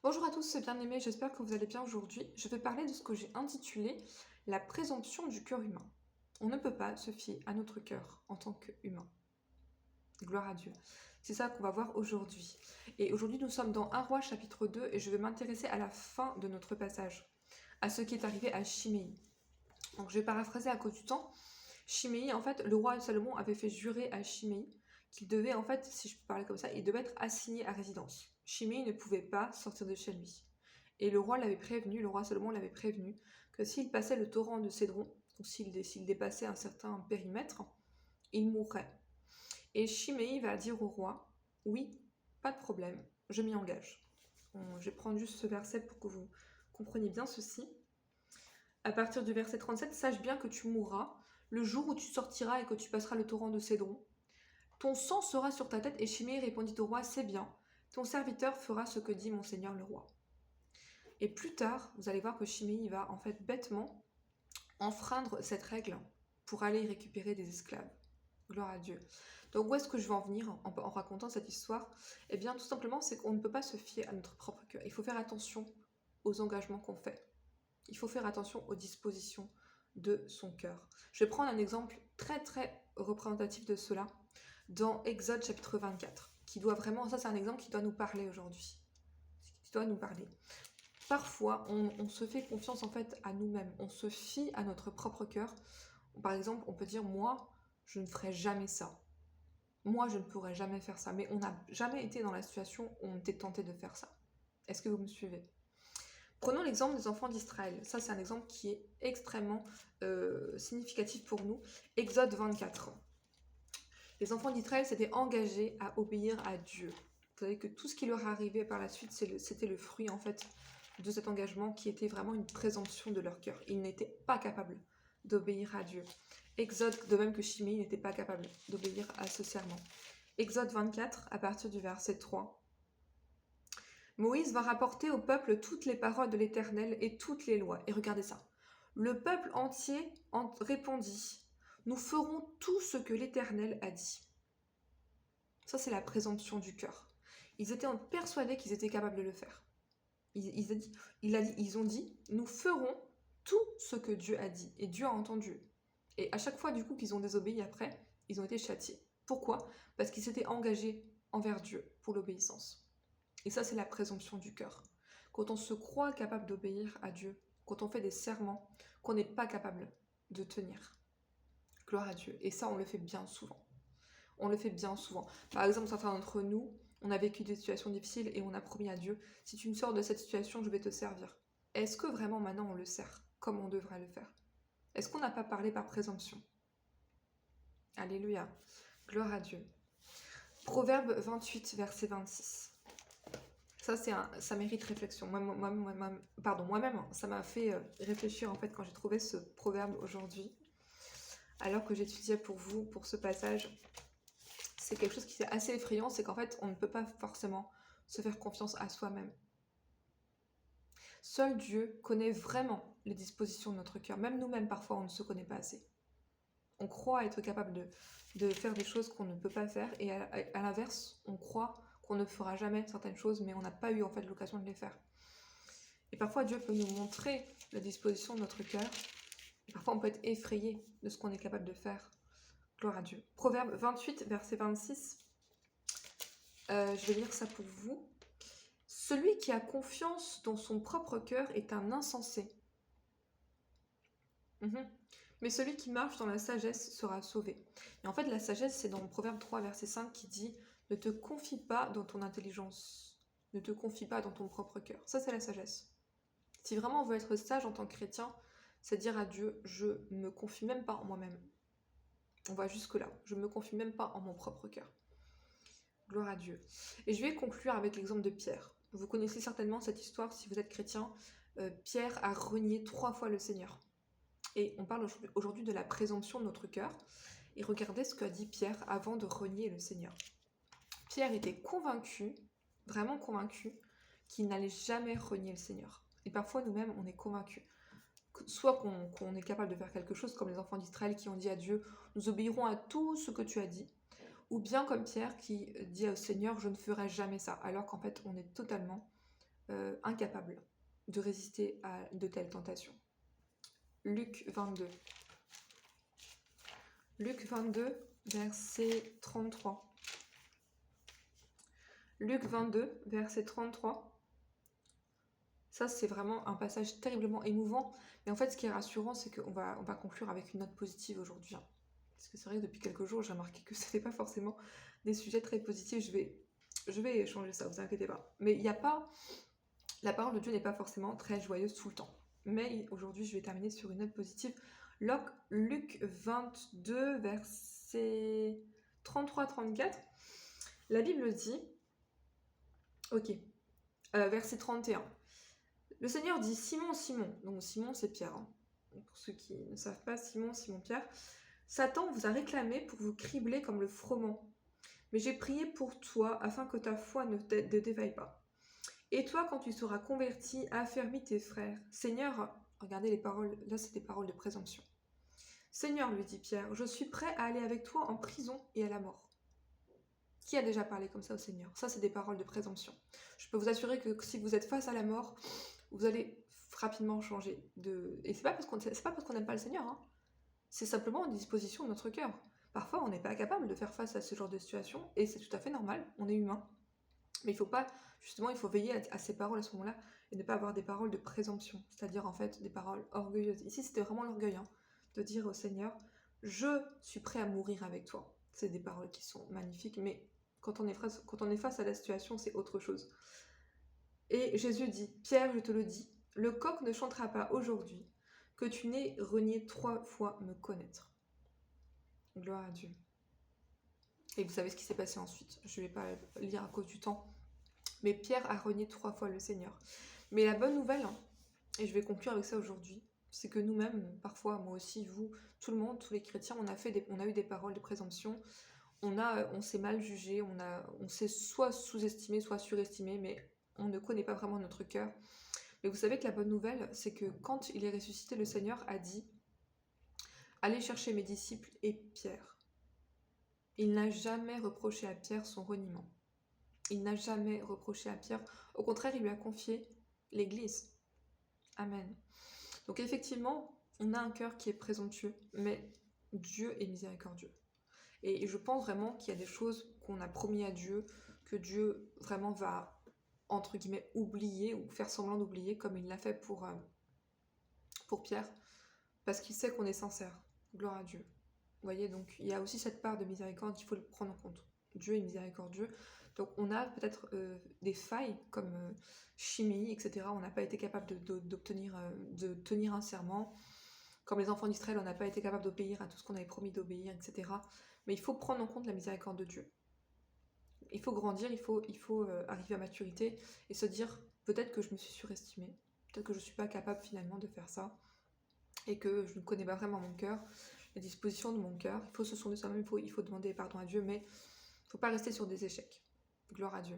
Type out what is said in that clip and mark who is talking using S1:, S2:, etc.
S1: Bonjour à tous, c'est bien-aimé, j'espère que vous allez bien aujourd'hui. Je vais parler de ce que j'ai intitulé la présomption du cœur humain. On ne peut pas se fier à notre cœur en tant qu'humain. Gloire à Dieu. C'est ça qu'on va voir aujourd'hui. Et aujourd'hui, nous sommes dans 1 Roi chapitre 2 et je vais m'intéresser à la fin de notre passage, à ce qui est arrivé à Chiméi. Donc je vais paraphraser à cause du temps. Chiméi, en fait, le roi Salomon avait fait jurer à Chiméi qu'il devait, en fait, si je peux parler comme ça, il devait être assigné à résidence. Chiméi ne pouvait pas sortir de chez lui. Et le roi l'avait prévenu, le roi Salomon l'avait prévenu, que s'il passait le torrent de Cédron, donc s'il dépassait un certain périmètre, il mourrait. Et Chiméi va dire au roi, oui, pas de problème, je m'y engage. Je vais prendre juste ce verset pour que vous compreniez bien ceci. À partir du verset 37, sache bien que tu mourras le jour où tu sortiras et que tu passeras le torrent de Cédron. Ton sang sera sur ta tête. Et Chiméi répondit au roi, c'est bien, ton serviteur fera ce que dit mon seigneur le roi. Et plus tard, vous allez voir que Chiméi va en fait bêtement enfreindre cette règle pour aller y récupérer des esclaves. Gloire à Dieu. Donc où est-ce que je veux en venir en racontant cette histoire? Eh bien tout simplement c'est qu'on ne peut pas se fier à notre propre cœur. Il faut faire attention aux engagements qu'on fait. Il faut faire attention aux dispositions de son cœur. Je vais prendre un exemple très très représentatif de cela dans Exode chapitre 24, qui doit vraiment, ça c'est un exemple qui doit nous parler aujourd'hui. Qui doit nous parler. Parfois, on se fait confiance en fait à nous-mêmes, on se fie à notre propre cœur. Par exemple, on peut dire, moi, je ne ferai jamais ça. Moi, je ne pourrais jamais faire ça. Mais on n'a jamais été dans la situation où on était tenté de faire ça. Est-ce que vous me suivez? Prenons l'exemple des enfants d'Israël. Ça, c'est un exemple qui est extrêmement significatif pour nous. Exode 24. Les enfants d'Israël s'étaient engagés à obéir à Dieu. Vous savez que tout ce qui leur arrivait par la suite, c'était le fruit en fait de cet engagement qui était vraiment une présomption de leur cœur. Ils n'étaient pas capables d'obéir à Dieu. Exode, de même que Chiméi n'était pas capable d'obéir à ce serment. Exode 24, à partir du verset 3. Moïse va rapporter au peuple toutes les paroles de l'Éternel et toutes les lois. Et regardez ça. Le peuple entier répondit, nous ferons tout ce que l'Éternel a dit. Ça, c'est la présomption du cœur. Ils étaient persuadés qu'ils étaient capables de le faire. Ils ont dit, nous ferons tout ce que Dieu a dit. Et Dieu a entendu. Et à chaque fois, du coup, qu'ils ont désobéi après, ils ont été châtiés. Pourquoi? Parce qu'ils s'étaient engagés envers Dieu pour l'obéissance. Et ça, c'est la présomption du cœur. Quand on se croit capable d'obéir à Dieu, quand on fait des serments qu'on n'est pas capable de tenir. Gloire à Dieu. Et ça, on le fait bien souvent. On le fait bien souvent. Par exemple, certains d'entre nous, on a vécu des situations difficiles et on a promis à Dieu, si tu me sors de cette situation, je vais te servir. Est-ce que vraiment maintenant on le sert comme on devrait le faire? Est-ce qu'on n'a pas parlé par présomption? Alléluia. Gloire à Dieu. Proverbe 28, verset 26. Ça mérite réflexion. Moi-même, ça m'a fait réfléchir en fait quand j'ai trouvé ce proverbe aujourd'hui. Alors que j'étudiais pour vous, pour ce passage, c'est quelque chose qui est assez effrayant, c'est qu'en fait, on ne peut pas forcément se faire confiance à soi-même. Seul Dieu connaît vraiment les dispositions de notre cœur. Même nous-mêmes, parfois, on ne se connaît pas assez. On croit être capable de faire des choses qu'on ne peut pas faire, et à l'inverse, on croit qu'on ne fera jamais certaines choses, mais on n'a pas eu en fait l'occasion de les faire. Et parfois, Dieu peut nous montrer la disposition de notre cœur, et parfois on peut être effrayé de ce qu'on est capable de faire. Gloire à Dieu. Proverbe 28, verset 26. Je vais lire ça pour vous. Celui qui a confiance dans son propre cœur est un insensé. Mais celui qui marche dans la sagesse sera sauvé. Et en fait, la sagesse, c'est dans Proverbe 3, verset 5 qui dit « Ne te confie pas dans ton intelligence, ne te confie pas dans ton propre cœur. » Ça, c'est la sagesse. Si vraiment on veut être sage en tant que chrétien, c'est dire à Dieu « Je ne me confie même pas en moi-même. » On va jusque-là. Je ne me confie même pas en mon propre cœur. Gloire à Dieu. Et je vais conclure avec l'exemple de Pierre. Vous connaissez certainement cette histoire si vous êtes chrétien. Pierre a renié 3 fois le Seigneur. Et on parle aujourd'hui de la présomption de notre cœur. Et regardez ce qu'a dit Pierre avant de renier le Seigneur. Pierre était convaincu, vraiment convaincu, qu'il n'allait jamais renier le Seigneur. Et parfois nous-mêmes, on est convaincus. Soit qu'on est capable de faire quelque chose, comme les enfants d'Israël qui ont dit à Dieu, nous obéirons à tout ce que tu as dit. Ou bien comme Pierre qui dit au Seigneur, je ne ferai jamais ça. Alors qu'en fait, on est totalement incapable de résister à de telles tentations. Luc 22. Luc 22, verset 33. Luc 22, verset 33. Ça, c'est vraiment un passage terriblement émouvant. Mais en fait, ce qui est rassurant, c'est qu'on va conclure avec une note positive aujourd'hui. Hein. Parce que c'est vrai que depuis quelques jours, j'ai remarqué que ce n'était pas forcément des sujets très positifs. Je vais changer ça, vous inquiétez pas. Mais il n'y a pas... La parole de Dieu n'est pas forcément très joyeuse tout le temps. Mais aujourd'hui, je vais terminer sur une note positive. Luc 22, verset 33-34. La Bible dit... Ok. Verset 31. Le Seigneur dit Simon, Simon, donc Simon c'est Pierre, hein. Pour ceux qui ne savent pas, Simon, Pierre, Satan vous a réclamé pour vous cribler comme le froment, mais j'ai prié pour toi afin que ta foi ne défaille pas. Et toi, quand tu seras converti, affermis tes frères. Seigneur, regardez les paroles, là c'est des paroles de présomption. Seigneur, lui dit Pierre, je suis prêt à aller avec toi en prison et à la mort. Qui a déjà parlé comme ça au Seigneur? Ça, c'est des paroles de présomption. Je peux vous assurer que si vous êtes face à la mort, vous allez rapidement changer de... Et c'est pas parce qu'on n'aime pas le Seigneur, hein. C'est simplement une disposition de notre cœur. Parfois, on n'est pas capable de faire face à ce genre de situation, et c'est tout à fait normal, on est humain. Mais il faut pas, justement, il faut veiller à ces paroles à ce moment-là, et ne pas avoir des paroles de présomption, c'est-à-dire en fait des paroles orgueilleuses. Ici, c'était vraiment l'orgueil, hein, de dire au Seigneur, je suis prêt à mourir avec toi. C'est des paroles qui sont magnifiques, mais quand on est face à la situation, c'est autre chose. Et Jésus dit, Pierre, je te le dis, le coq ne chantera pas aujourd'hui que tu n'aies renié 3 fois me connaître. Gloire à Dieu. Et vous savez ce qui s'est passé ensuite. Je ne vais pas lire à cause du temps. Mais Pierre a renié 3 fois le Seigneur. Mais la bonne nouvelle, hein, et je vais conclure avec ça aujourd'hui, c'est que nous-mêmes, parfois, moi aussi, vous, tout le monde, tous les chrétiens, on a eu des paroles de présomption. On s'est mal jugé, on s'est soit sous-estimé, soit surestimé, mais on ne connaît pas vraiment notre cœur. Mais vous savez que la bonne nouvelle, c'est que quand il est ressuscité, le Seigneur a dit « Allez chercher mes disciples et Pierre ». Il n'a jamais reproché à Pierre son reniement. Il n'a jamais reproché à Pierre. Au contraire, il lui a confié l'Église. Amen. Donc effectivement, on a un cœur qui est présomptueux, mais Dieu est miséricordieux. Et je pense vraiment qu'il y a des choses qu'on a promis à Dieu, que Dieu vraiment va, entre guillemets, oublier ou faire semblant d'oublier, comme il l'a fait pour Pierre, parce qu'il sait qu'on est sincère. Gloire à Dieu. Vous voyez, donc il y a aussi cette part de miséricorde, il faut le prendre en compte. Dieu est miséricordieux. Donc on a peut-être des failles comme chimie, etc. On n'a pas été capable de tenir un serment. Comme les enfants d'Israël, on n'a pas été capable d'obéir à tout ce qu'on avait promis d'obéir, etc. Mais il faut prendre en compte la miséricorde de Dieu. Il faut grandir, il faut arriver à maturité et se dire peut-être que je me suis surestimée, peut-être que je ne suis pas capable finalement de faire ça et que je ne connais pas vraiment mon cœur, les dispositions de mon cœur. Il faut se sonder soi-même, il faut demander pardon à Dieu, mais il ne faut pas rester sur des échecs. Gloire à Dieu.